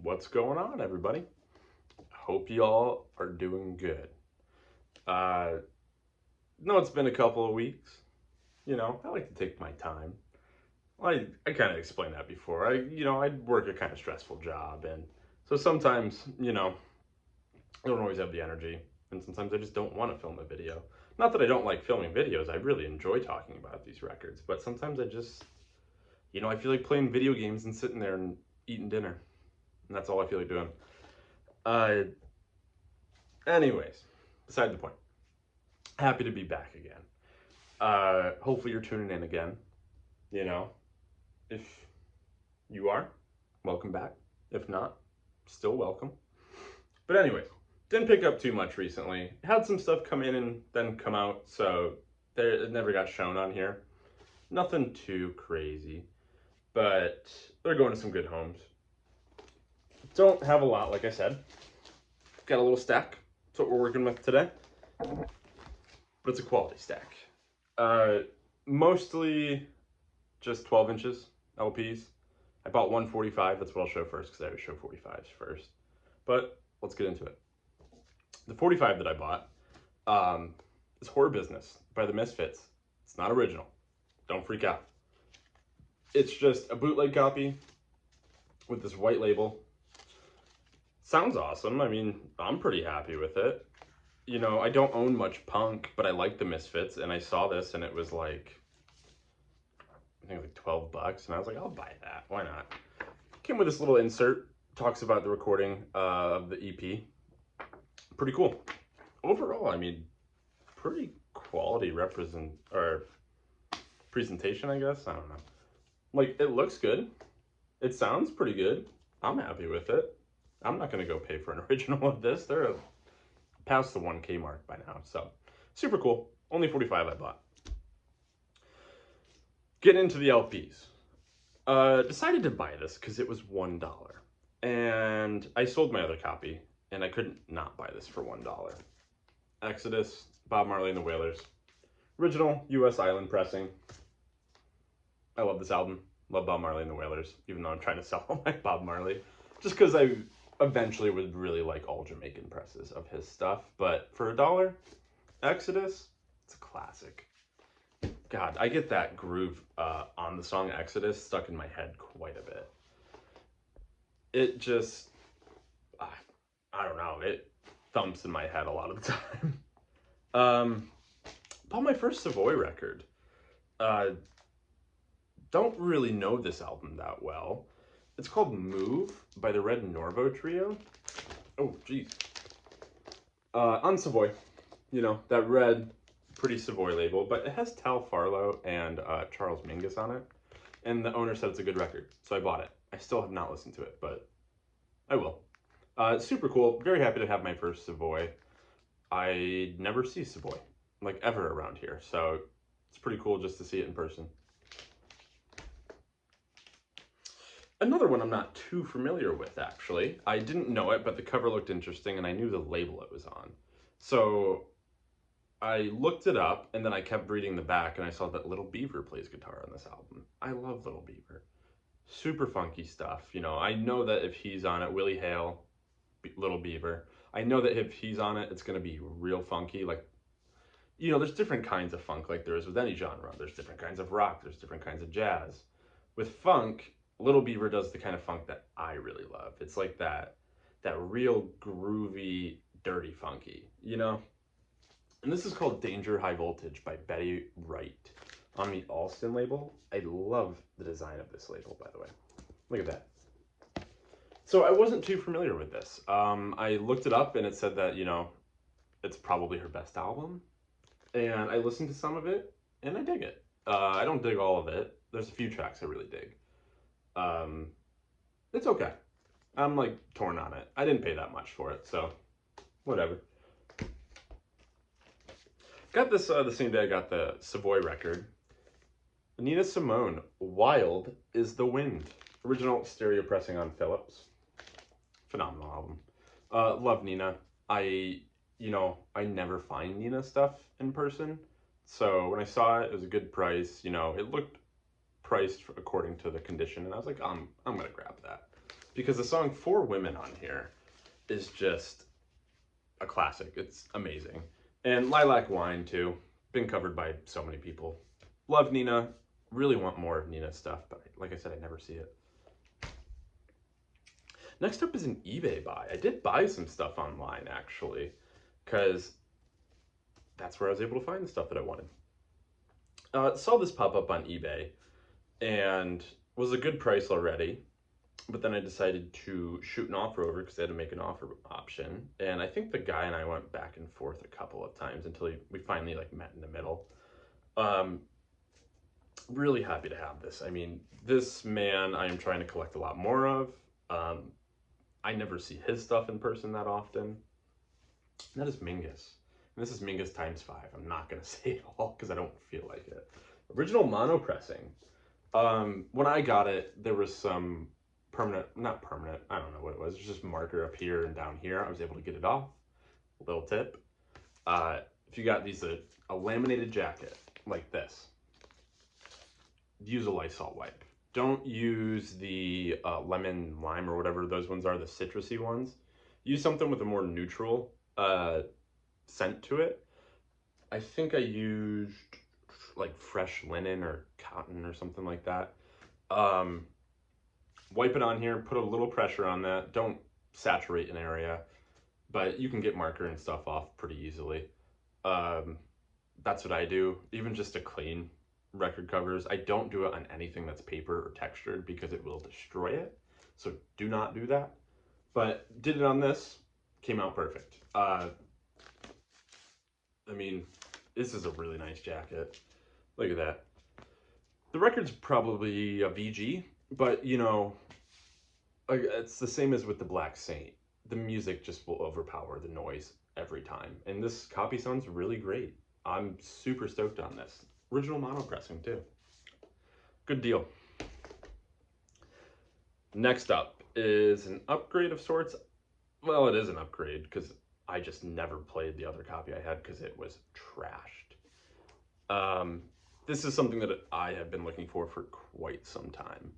What's going on, everybody? Hope y'all are doing good. No, it's been a couple of weeks. I like to take my time. I kind of explained that before. I work a kind of stressful job, and so sometimes, I don't always have the energy, and sometimes I just don't want to film a video. Not that I don't like filming videos. I really enjoy talking about these records, but sometimes I just, I feel like playing video games and sitting there and eating dinner, and that's all I feel like doing. Uh, Anyways, beside the point. Happy to be back again. Hopefully you're tuning in again. You know, if you are, welcome back. If not, still welcome. But anyways, didn't pick up too much recently. Had some stuff come in and then come out, so it never got shown on here. Nothing too crazy, but they're going to some good homes. Don't have a lot, like I said. Got a little stack. That's what we're working with today. But it's a quality stack. Mostly just 12 inches LPs. I bought 145. That's what I'll show first because I always show 45s first. But let's get into it. The 45 that I bought is Horror Business by the Misfits. It's not original. Don't freak out. It's just a bootleg copy with this white label. Sounds awesome. I mean, I'm pretty happy with it. I don't own much punk, but I like the Misfits, and I saw this, and it was like, I think it was like 12 bucks, and I was like, I'll buy that. Why not? Came with this little insert, talks about the recording of the EP. Pretty cool. Overall, I mean, pretty quality presentation, I guess. I don't know. Like, it looks good. It sounds pretty good. I'm happy with it. I'm not going to go pay for an original of this. They're past the 1K mark by now, so super cool. Only 45 I bought. Getting into the LPs. Decided to buy this because it was $1. And I sold my other copy, and I couldn't not buy this for $1. Exodus, Bob Marley and the Wailers. Original US Island pressing. I love this album. Love Bob Marley and the Wailers, even though I'm trying to sell all my Bob Marley. Just because I eventually would really like all Jamaican presses of his stuff. But for $1, Exodus, it's a classic. God, I get that groove on the song Exodus stuck in my head quite a bit. It just, I don't know, it thumps in my head a lot of the time. Bought my first Savoy record. Don't really know this album that well. It's called Move by the Red Norvo Trio. Oh, geez. On Savoy, that red, pretty Savoy label, but it has Tal Farlow and Charles Mingus on it. And the owner said it's a good record, so I bought it. I still have not listened to it, but I will. Super cool. Very happy to have my first Savoy. I never see Savoy, like, ever around here, so it's pretty cool just to see it in person. Another one I'm not too familiar with, actually. I didn't know it, but the cover looked interesting, and I knew the label it was on. So I looked it up, and then I kept reading the back, and I saw that Little Beaver plays guitar on this album. I love Little Beaver. Super funky stuff. I know that if he's on it, Willie Hale, Little Beaver, I know that if he's on it, it's going to be real funky. Like, there's different kinds of funk like there is with any genre. There's different kinds of rock. There's different kinds of jazz. With funk, Little Beaver does the kind of funk that I really love. It's like that real groovy, dirty funky, And this is called Danger High Voltage by Betty Wright on the Alston label. I love the design of this label, by the way. Look at that. So I wasn't too familiar with this. I looked it up, and it said that, it's probably her best album. And I listened to some of it, and I dig it. I don't dig all of it. There's a few tracks I really dig. It's okay. I'm like torn on it. I didn't pay that much for it, so whatever. Got this the same day I got the Savoy record. Anita Simone, Wild is the Wind. Original stereo pressing on Philips. Phenomenal album. Love Nina. I never find Nina stuff in person. So when I saw it, it was a good price. It looked priced according to the condition, and I was like, I'm gonna grab that. because the song For Women on here is just a classic. It's amazing. And Lilac Wine, too. Been covered by so many people. Love Nina. Really want more of Nina's stuff, but like I said, I never see it. Next up is an eBay buy. I did buy some stuff online, actually, because that's where I was able to find the stuff that I wanted. Saw this pop up on eBay, and was a good price already, but then I decided to shoot an offer over because they had to make an offer option. And I think the guy and I went back and forth a couple of times until we finally like met in the middle. Really happy to have this. I mean, this man I am trying to collect a lot more of. I never see his stuff in person that often. And that is Mingus. And this is Mingus times 5. I'm not going to say it all because I don't feel like it. Original mono pressing. When I got it, there was some not permanent, I don't know what it was. There's just marker up here and down here. I was able to get it off. A little tip. If you got these, a laminated jacket like this, use a Lysol wipe. Don't use the lemon lime or whatever those ones are, the citrusy ones. Use something with a more neutral scent to it. I think I used like fresh linen or cotton or something like that. Wipe it on here, put a little pressure on that. Don't saturate an area, but you can get marker and stuff off pretty easily. That's what I do, even just to clean record covers. I don't do it on anything that's paper or textured because it will destroy it. So do not do that. But did it on this, came out perfect. I mean, this is a really nice jacket. Look at that. The record's probably a VG, but you know, it's the same as with the Black Saint. The music just will overpower the noise every time. And this copy sounds really great. I'm super stoked on this. Original mono pressing too. Good deal. Next up is an upgrade of sorts. Well, it is an upgrade because I just never played the other copy I had because it was trashed. This is something that I have been looking for quite some time.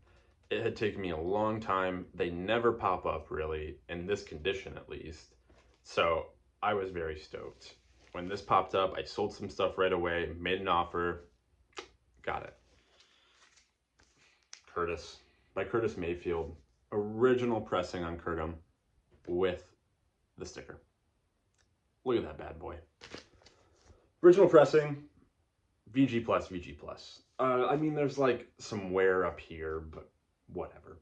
It had taken me a long time. They never pop up really, in this condition at least. So I was very stoked. When this popped up, I sold some stuff right away, made an offer, got it. Curtis, by Curtis Mayfield. Original pressing on Curtum with the sticker. Look at that bad boy. Original pressing, VG plus, VG plus. I mean, there's like some wear up here, but whatever.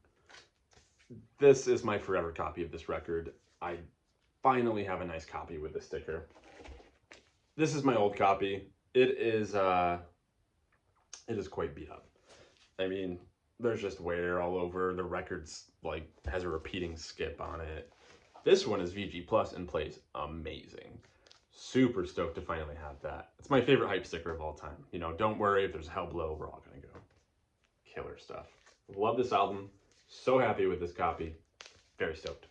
This is my forever copy of this record. I finally have a nice copy with the sticker. This is my old copy. It is quite beat up. I mean, there's just wear all over. The record's like has a repeating skip on it. This one is VG plus and plays amazing. Super stoked to finally have that. It's my favorite hype sticker of all time. You know, don't worry if there's hell below, we're all gonna go. Killer stuff. Love this album. So happy with this copy. Very stoked.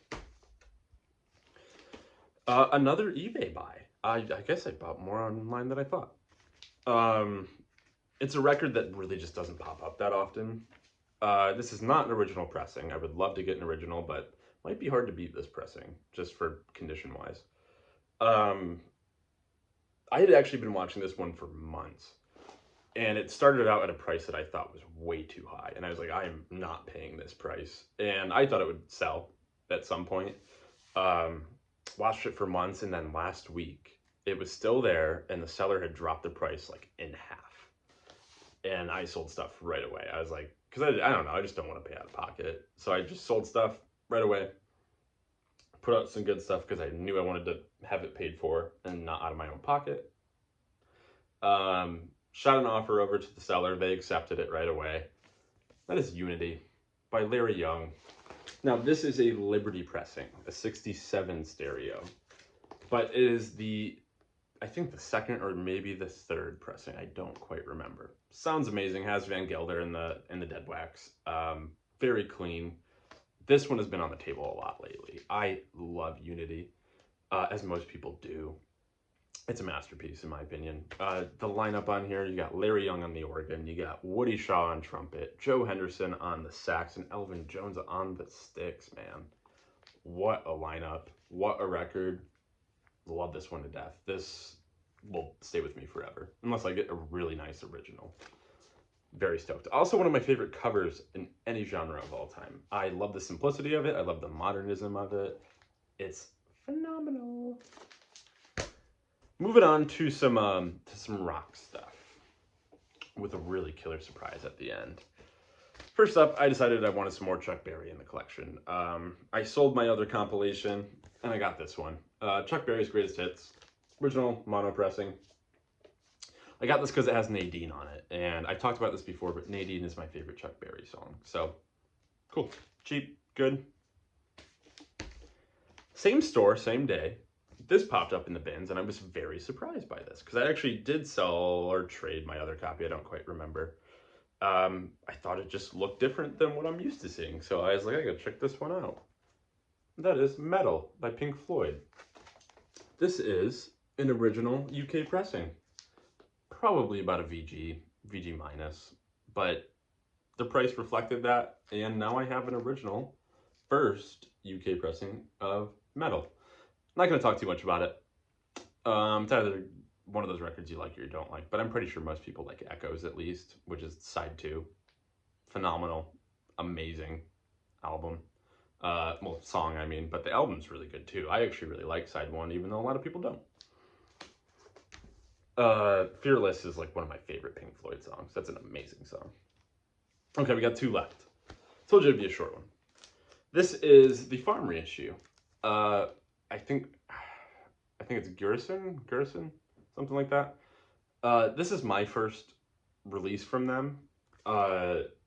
Another eBay buy. I guess I bought more online than I thought. It's a record that really just doesn't pop up that often. This is not an original pressing. I would love to get an original, but might be hard to beat this pressing, just for condition-wise. I had actually been watching this one for months, and it started out at a price that I thought was way too high, and I was like, I am not paying this price. And I thought it would sell at some point. Watched it for months, and then last week, it was still there, and the seller had dropped the price like in half. And I sold stuff right away. I was like, because I don't know, I just don't want to pay out of pocket. So I just sold stuff right away. Put out some good stuff because I knew I wanted to have it paid for and not out of my own pocket. Shot an offer over to the seller. They accepted it right away. That is Unity by Larry Young. Now, this is a Liberty pressing, a 67 stereo. But it is I think the second or maybe the third pressing. I don't quite remember. Sounds amazing. Has Van Gelder in the dead wax. Very clean. This one has been on the table a lot lately. I love Unity, as most people do. It's a masterpiece in my opinion. The lineup on here, you got Larry Young on the organ, you got Woody Shaw on trumpet, Joe Henderson on the sax, and Elvin Jones on the sticks, man. What a lineup. What a record. Love this one to death. This will stay with me forever, unless I get a really nice original. Very stoked. Also, one of my favorite covers in any genre of all time. I love the simplicity of it. I love the modernism of it. It's phenomenal. Moving on to some rock stuff with a really killer surprise at the end. First up, I decided I wanted some more Chuck Berry in the collection. I sold my other compilation, and I got this one. Chuck Berry's Greatest Hits, original mono pressing. I got this because it has Nadine on it, and I've talked about this before, but Nadine is my favorite Chuck Berry song. So, cool. Cheap, good. Same store, same day. This popped up in the bins, and I was very surprised by this, because I actually did sell or trade my other copy. I don't quite remember. I thought it just looked different than what I'm used to seeing, so I was like, I gotta check this one out. That is Metal by Pink Floyd. This is an original UK pressing. Probably about a VG minus, but the price reflected that, and now I have an original first UK pressing of Metal. I'm not going to talk too much about it. It's either one of those records you like or you don't like, but I'm pretty sure most people like Echoes at least, which is side 2. Phenomenal, amazing album. Well, song, I mean, but the album's really good too. I actually really like side 1, even though a lot of people don't. Fearless is like one of my favorite Pink Floyd songs. That's an amazing song. Okay, we got 2 left. Told you it'd be a short one. This is the farm reissue. I think it's Garrison, something like that. This is my first release from them.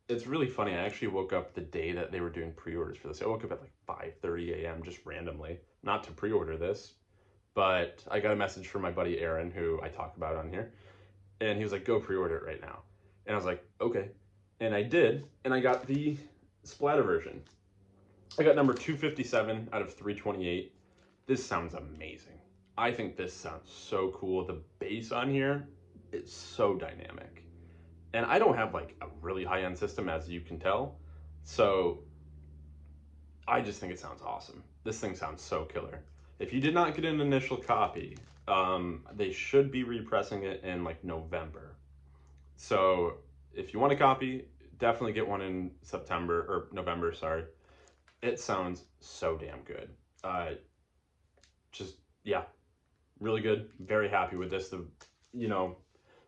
It's really funny. I actually woke up the day that they were doing pre-orders for this. I woke up at like 5:30 a.m. just randomly, not to pre-order this, but I got a message from my buddy Aaron, who I talk about on here, and he was like, "Go pre-order it right now." And I was like, "Okay," and I did, and I got the splatter version. I got number 257 out of 328. This sounds amazing. I think this sounds so cool. The bass on here is so dynamic. And I don't have like a really high-end system, as you can tell. So I just think it sounds awesome. This thing sounds so killer. If you did not get an initial copy, they should be repressing it in like November. So if you want a copy, definitely get one in September or November, sorry. It sounds so damn good. Just, yeah, really good. Very happy with this.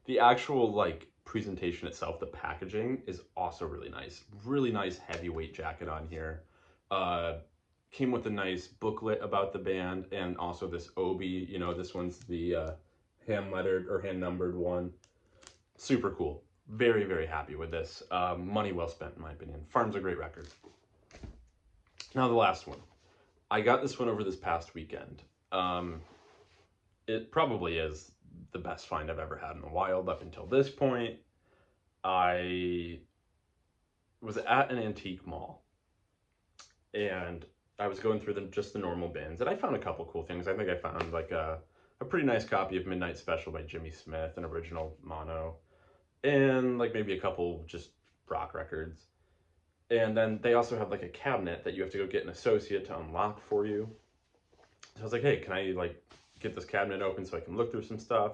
The actual like presentation itself, the packaging is also really nice. Really nice heavyweight jacket on here. Came with a nice booklet about the band and also this obi. This one's the hand lettered or hand numbered one. Super cool. Very, very happy with this. Money well spent in my opinion. Farm's a great record. Now the last one. I got this one over this past weekend. It probably is the best find I've ever had in the wild up until this point. I was at an antique mall and I was going through just the normal bins, and I found a couple cool things. I think I found like a pretty nice copy of Midnight Special by Jimmy Smith, an original mono, and like maybe a couple just rock records. And then they also have like a cabinet that you have to go get an associate to unlock for you. So I was like, hey, can I like get this cabinet open so I can look through some stuff?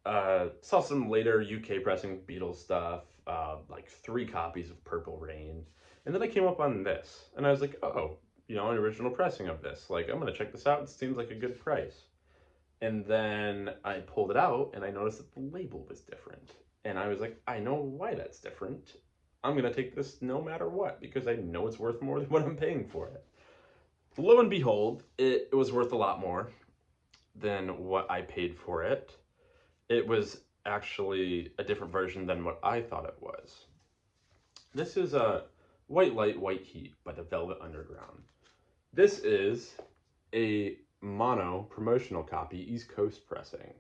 Saw some later UK pressing Beatles stuff, like 3 copies of Purple Rain. And then I came up on this, and I was like, oh, an original pressing of this. Like, I'm going to check this out. It seems like a good price. And then I pulled it out, and I noticed that the label was different. And I was like, I know why that's different. I'm going to take this no matter what, because I know it's worth more than what I'm paying for it. Lo and behold, it was worth a lot more than what I paid for it. It was actually a different version than what I thought it was. This is a White Light, White Heat by the Velvet Underground. This is a mono promotional copy, East Coast pressing.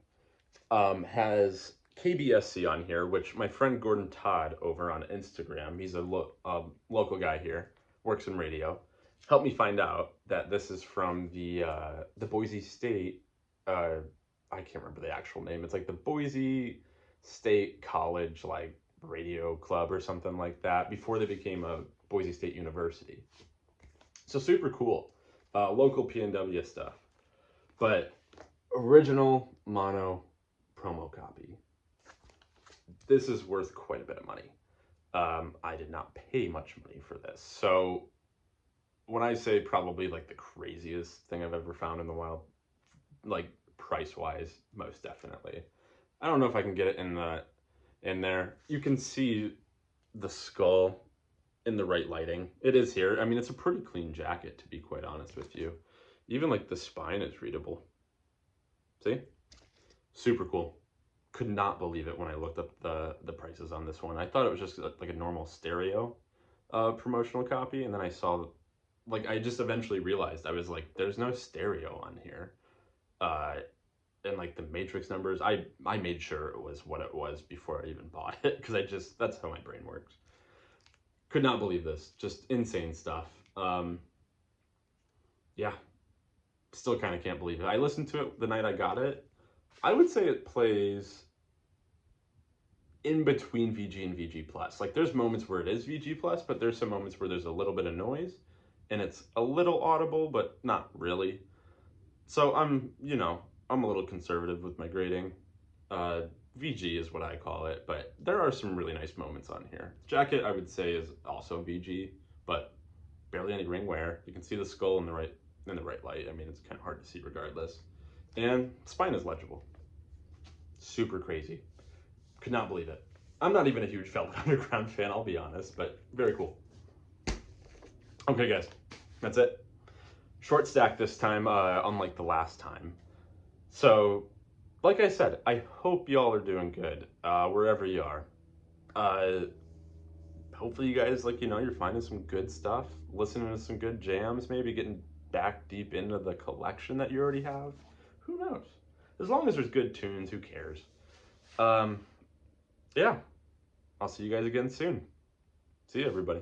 Has KBSC on here, which my friend Gordon Todd over on Instagram, he's a local guy here, works in radio, helped me find out that this is from the Boise State I can't remember the actual name. It's like the Boise State College like radio club or something like that before they became a Boise State University. So super cool. Local PNW stuff. But original mono promo copy. This is worth quite a bit of money. I did not pay much money for this. So when I say probably like the craziest thing I've ever found in the wild, like price wise, most definitely. I don't know if I can get it in there. You can see the skull in the right lighting. It is here. I mean, it's a pretty clean jacket, to be quite honest with you. Even like the spine is readable. See? Super cool. Could not believe it when I looked up the prices on this one. I thought it was just like a normal stereo promotional copy, and then I saw, like, I just eventually realized, I was like, there's no stereo on here. And like the matrix numbers, I made sure it was what it was before I even bought it, because that's how my brain works. Could not believe this. Just insane stuff. Yeah, still kind of can't believe it. I listened to it the night I got it. I would say it plays in between VG and VG plus. Like there's moments where it is VG plus, but there's some moments where there's a little bit of noise and it's a little audible, but not really. So I'm a little conservative with my grading. VG is what I call it, but there are some really nice moments on here. Jacket, I would say, is also VG, but barely any ring wear. You can see the skull in the right light. I mean, it's kind of hard to see regardless. And spine is legible. Super crazy. Could not believe it. I'm not even a huge Velvet Underground fan, I'll be honest, but very cool. Okay, guys, that's it. Short stack this time, unlike the last time. So, like I said, I hope y'all are doing good, wherever you are. Hopefully you guys, you're finding some good stuff, listening to some good jams, maybe getting back deep into the collection that you already have. Who knows? As long as there's good tunes, who cares? Yeah, I'll see you guys again soon. See you, everybody.